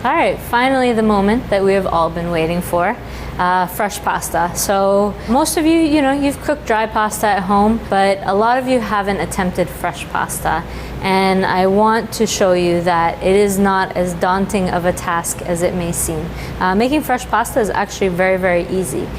All right, finally the moment that we have all been waiting for. Fresh pasta. So most of you, you've cooked dry pasta at home, but a lot of you haven't attempted fresh pasta. And I want to show you that it is not as daunting of a task as it may seem. Making fresh pasta is actually very, very easy.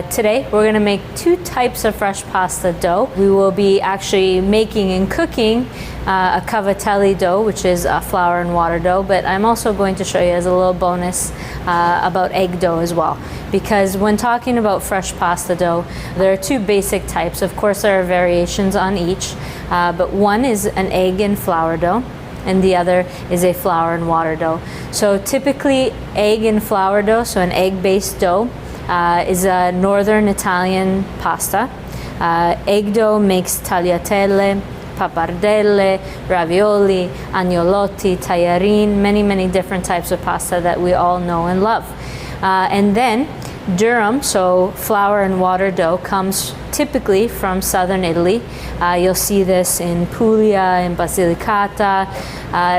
Today we're going to make two types of fresh pasta dough. We will be actually making and cooking a cavatelli dough, which is a flour and water dough, but I'm also going to show you as a little bonus about egg dough as well. Because when talking about fresh pasta dough, there are two basic types. Of course, there are variations on each, but one is an egg and flour dough, and the other is a flour and water dough. So typically egg and flour dough, so an egg-based dough, is a northern Italian pasta. Egg dough makes tagliatelle, pappardelle, ravioli, agnolotti, tagliarin, many different types of pasta that we all know and love. And then durum, so flour and water dough, comes typically from southern Italy. You'll see this in Puglia, in Basilicata.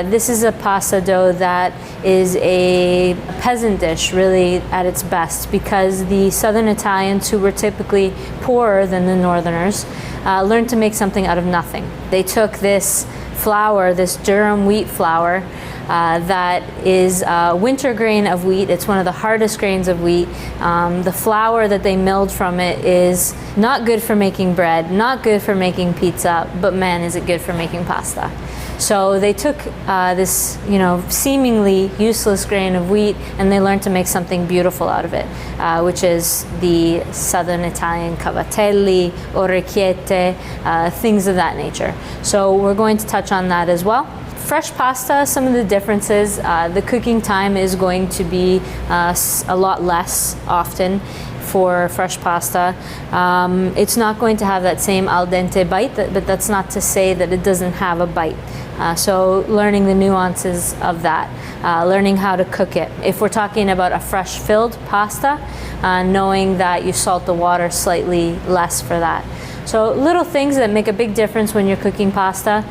This is a pasta dough that is a peasant dish really at its best, because the southern Italians, who were typically poorer than the northerners, learned to make something out of nothing. They took this flour, this durum wheat flour, that is a winter grain of wheat. It's one of the hardest grains of wheat. The flour that they milled from it is not good for making bread, not good for making pizza, but man, is it good for making pasta. So they took this, seemingly useless grain of wheat, and they learned to make something beautiful out of it, which is the southern Italian cavatelli, orecchiette, things of that nature. So we're going to touch on that as well. Fresh pasta, some of the differences, the cooking time is going to be a lot less often for fresh pasta. It's not going to have that same al dente bite, but that's not to say that it doesn't have a bite. So learning the nuances of that, learning how to cook it. If we're talking about a fresh filled pasta, knowing that you salt the water slightly less for that. So little things that make a big difference when you're cooking pasta.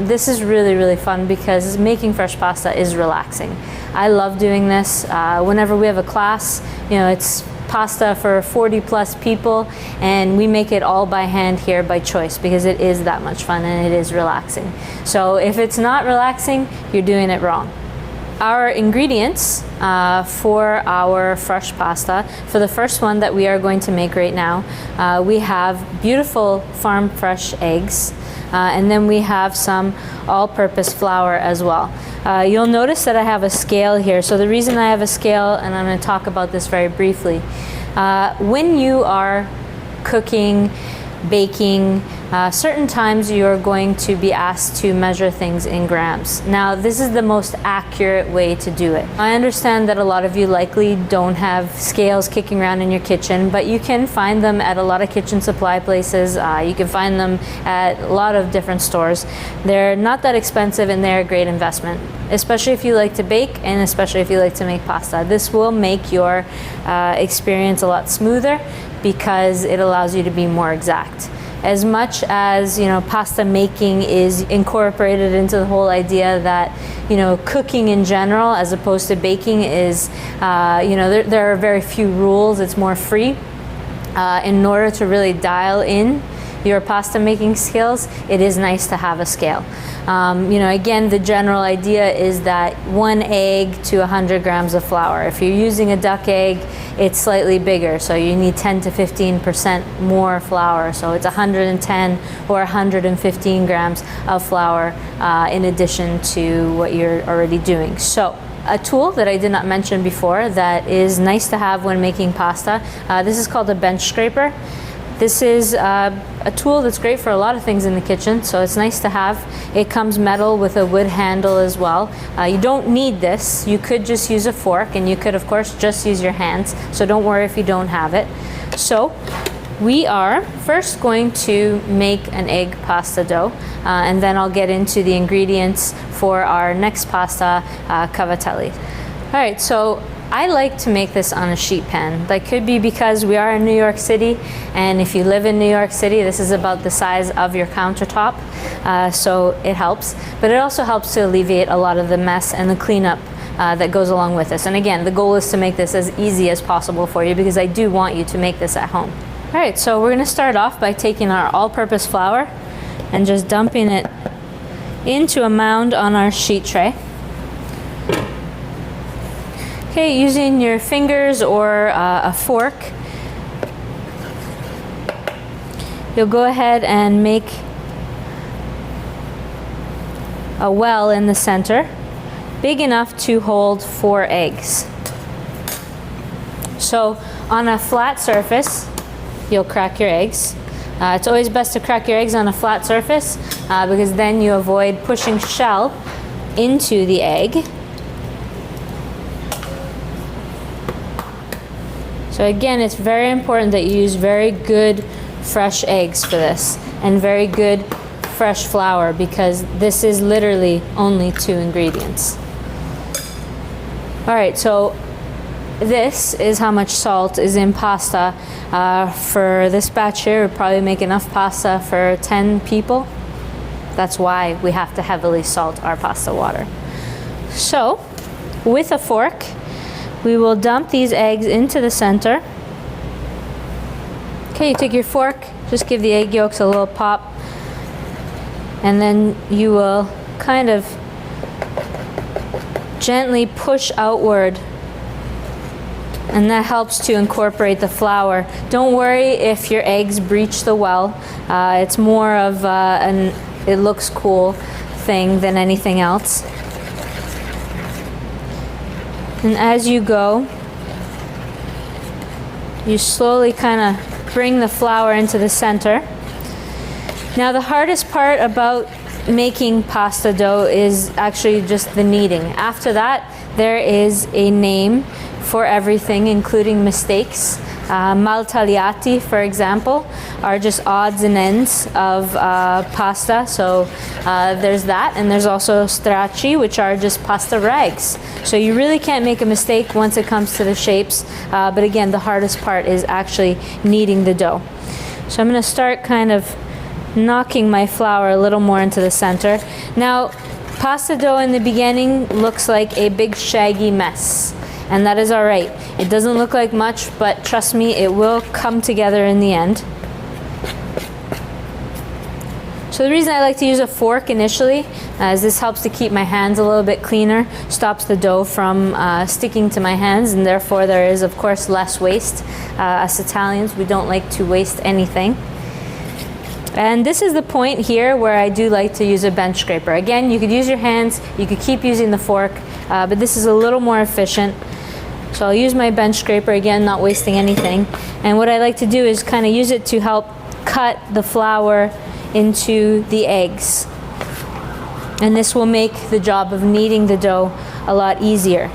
This is really fun because making fresh pasta is relaxing. I love doing this. Whenever we have a class, it's pasta for 40 plus people, and we make it all by hand here by choice because it is that much fun and it is relaxing. So if it's not relaxing, you're doing it wrong. Our ingredients for our fresh pasta, for the first one that we are going to make right now, we have beautiful farm fresh eggs, and then we have some all-purpose flour as well. You'll notice that I have a scale here. So the reason I have a scale, and I'm going to talk about this very briefly, when you are cooking, baking, certain times you're going to be asked to measure things in grams. Now, this is the most accurate way to do it. I understand that a lot of you likely don't have scales kicking around in your kitchen, but you can find them at a lot of kitchen supply places. You can find them at a lot of different stores. They're not that expensive, and they're a great investment, especially if you like to bake and especially if you like to make pasta. This will make your experience a lot smoother because it allows you to be more exact. As much as pasta making is incorporated into the whole idea that cooking in general as opposed to baking is there are very few rules. It's more free. In order to really dial in your pasta making skills, it is nice to have a scale. Again, the general idea is that 1 egg to 100 grams of flour. If you're using a duck egg, it's slightly bigger, so you need 10 to 15% more flour. So it's 110 or 115 grams of flour in addition to what you're already doing. So a tool that I did not mention before that is nice to have when making pasta, this is called a bench scraper. This is a tool that's great for a lot of things in the kitchen, so it's nice to have. It comes metal with a wood handle as well. You don't need this. You could just use a fork, and you could, of course, just use your hands, so don't worry if you don't have it. So we are first going to make an egg pasta dough, and then I'll get into the ingredients for our next pasta, cavatelli. All right, so I like to make this on a sheet pan. That could be because we are in New York City, and if you live in New York City, this is about the size of your countertop, so it helps. But it also helps to alleviate a lot of the mess and the cleanup that goes along with this. And again, the goal is to make this as easy as possible for you because I do want you to make this at home. All right, so we're gonna start off by taking our all-purpose flour and just dumping it into a mound on our sheet tray. Okay, using your fingers or a fork, you'll go ahead and make a well in the center, big enough to hold 4 eggs. So on a flat surface, you'll crack your eggs. It's always best to crack your eggs on a flat surface because then you avoid pushing shell into the egg. So again, it's very important that you use very good fresh eggs for this and very good fresh flour because this is literally only 2 ingredients. All right, so this is how much salt is in pasta. For this batch here, we'll probably make enough pasta for 10 people. That's why we have to heavily salt our pasta water. So with a fork, we will dump these eggs into the center. Okay, you take your fork, just give the egg yolks a little pop, and then you will kind of gently push outward, and that helps to incorporate the flour. Don't worry if your eggs breach the well. It's more of an it looks cool thing than anything else. And as you go, you slowly kind of bring the flour into the center. Now the hardest part about making pasta dough is actually just the kneading. After that, there is a name for everything, including mistakes. Mal tagliati, for example, are just odds and ends of pasta. So there's that, and there's also stracci, which are just pasta rags. So you really can't make a mistake once it comes to the shapes. But again, the hardest part is actually kneading the dough. So I'm going to start kind of knocking my flour a little more into the center. Now, pasta dough in the beginning looks like a big shaggy mess, and that is all right. It doesn't look like much, but trust me, it will come together in the end. So the reason I like to use a fork initially is this helps to keep my hands a little bit cleaner, stops the dough from sticking to my hands, and therefore there is of course less waste. Us Italians, we don't like to waste anything. And this is the point here where I do like to use a bench scraper. Again, you could use your hands, you could keep using the fork, but this is a little more efficient. So I'll use my bench scraper again, not wasting anything. And what I like to do is kind of use it to help cut the flour into the eggs. And this will make the job of kneading the dough a lot easier.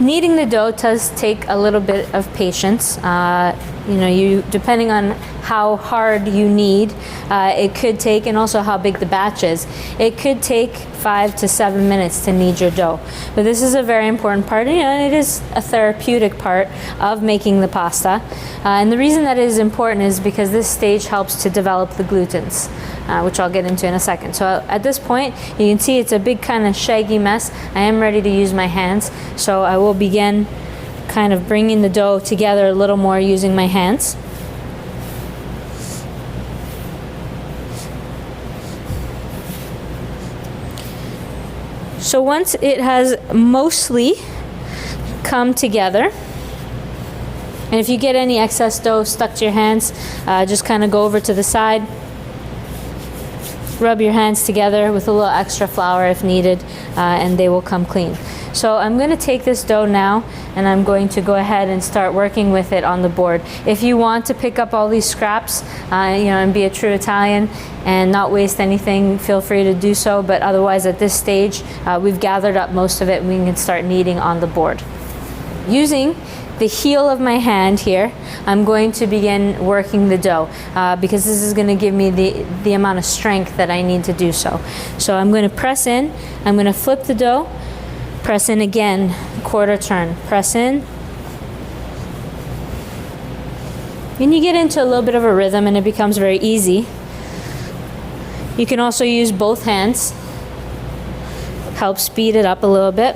Kneading the dough does take a little bit of patience. Depending on how hard you knead, it could take, and also how big the batch is, it could take 5 to 7 minutes to knead your dough. But this is a very important part, and it is a therapeutic part of making the pasta. And the reason that it is important is because this stage helps to develop the glutens, which I'll get into in a second. So at this point, you can see it's a big kind of shaggy mess. I am ready to use my hands, so I will begin kind of bringing the dough together a little more using my hands. So once it has mostly come together, and if you get any excess dough stuck to your hands, just kind of go over to the side, rub your hands together with a little extra flour if needed, and they will come clean. So I'm going to take this dough now, and I'm going to go ahead and start working with it on the board. If you want to pick up all these scraps, and be a true Italian and not waste anything, feel free to do so. But otherwise, at this stage, we've gathered up most of it, and we can start kneading on the board. Using the heel of my hand here, I'm going to begin working the dough because this is going to give me the amount of strength that I need to do so. So I'm going to press in, I'm going to flip the dough, press in again, quarter turn, press in. And you get into a little bit of a rhythm and it becomes very easy. You can also use both hands. help speed it up a little bit.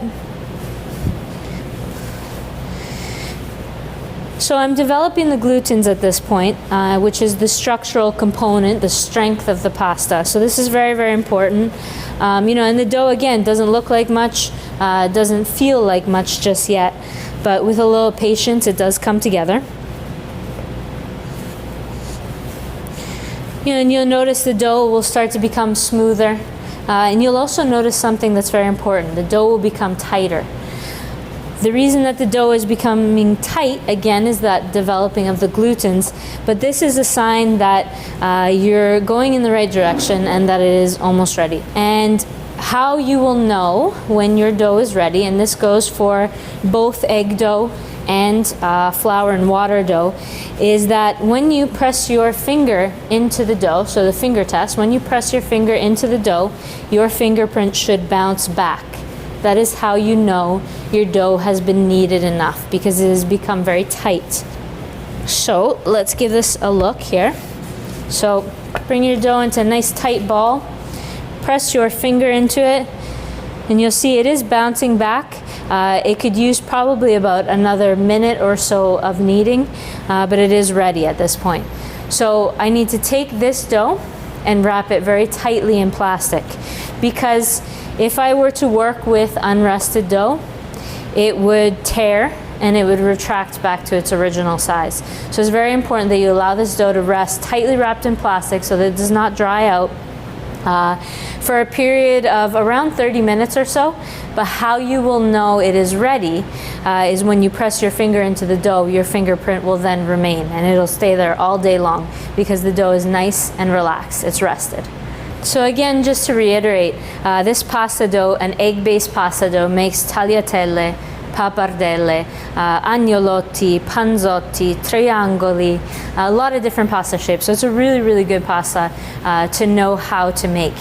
So I'm developing the glutens at this point, which is the structural component, the strength of the pasta. So this is very, very important. And the dough, again, doesn't look like much, doesn't feel like much just yet, but with a little patience, it does come together. And you'll notice the dough will start to become smoother. And you'll also notice something that's very important. The dough will become tighter. The reason that the dough is becoming tight, again, is that developing of the glutens, but this is a sign that you're going in the right direction and that it is almost ready. And how you will know when your dough is ready, and this goes for both egg dough and flour and water dough, is that when you press your finger into the dough, so the finger test, when you press your finger into the dough, your fingerprint should bounce back. That is how you know your dough has been kneaded enough, because it has become very tight. So let's give this a look here. So bring your dough into a nice tight ball, press your finger into it, and you'll see it is bouncing back. It could use probably about another minute or so of kneading, but it is ready at this point. So I need to take this dough and wrap it very tightly in plastic, because if I were to work with unrested dough, it would tear and it would retract back to its original size. So it's very important that you allow this dough to rest tightly wrapped in plastic so that it does not dry out for a period of around 30 minutes or so. But how you will know it is ready is when you press your finger into the dough, your fingerprint will then remain, and it'll stay there all day long because the dough is nice and relaxed, it's rested. So again, just to reiterate, this pasta dough, an egg-based pasta dough, makes tagliatelle, pappardelle, agnolotti, panzotti, triangoli, a lot of different pasta shapes. So it's a really, really good pasta to know how to make.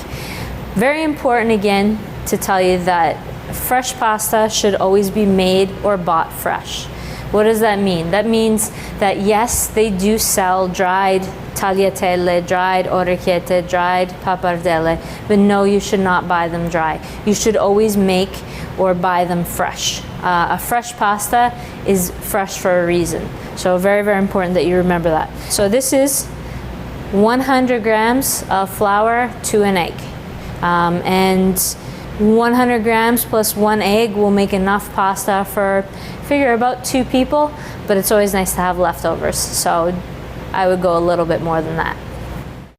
Very important, again, to tell you that fresh pasta should always be made or bought fresh. What does that mean? That means that yes, they do sell dried tagliatelle, dried orecchiette, dried pappardelle, but no, you should not buy them dry. You should always make or buy them fresh. A fresh pasta is fresh for a reason. So very, very important that you remember that. So this is 100 grams of flour to an egg. And 100 grams plus one egg will make enough pasta for, figure, about 2 people, but it's always nice to have leftovers. So I would go a little bit more than that.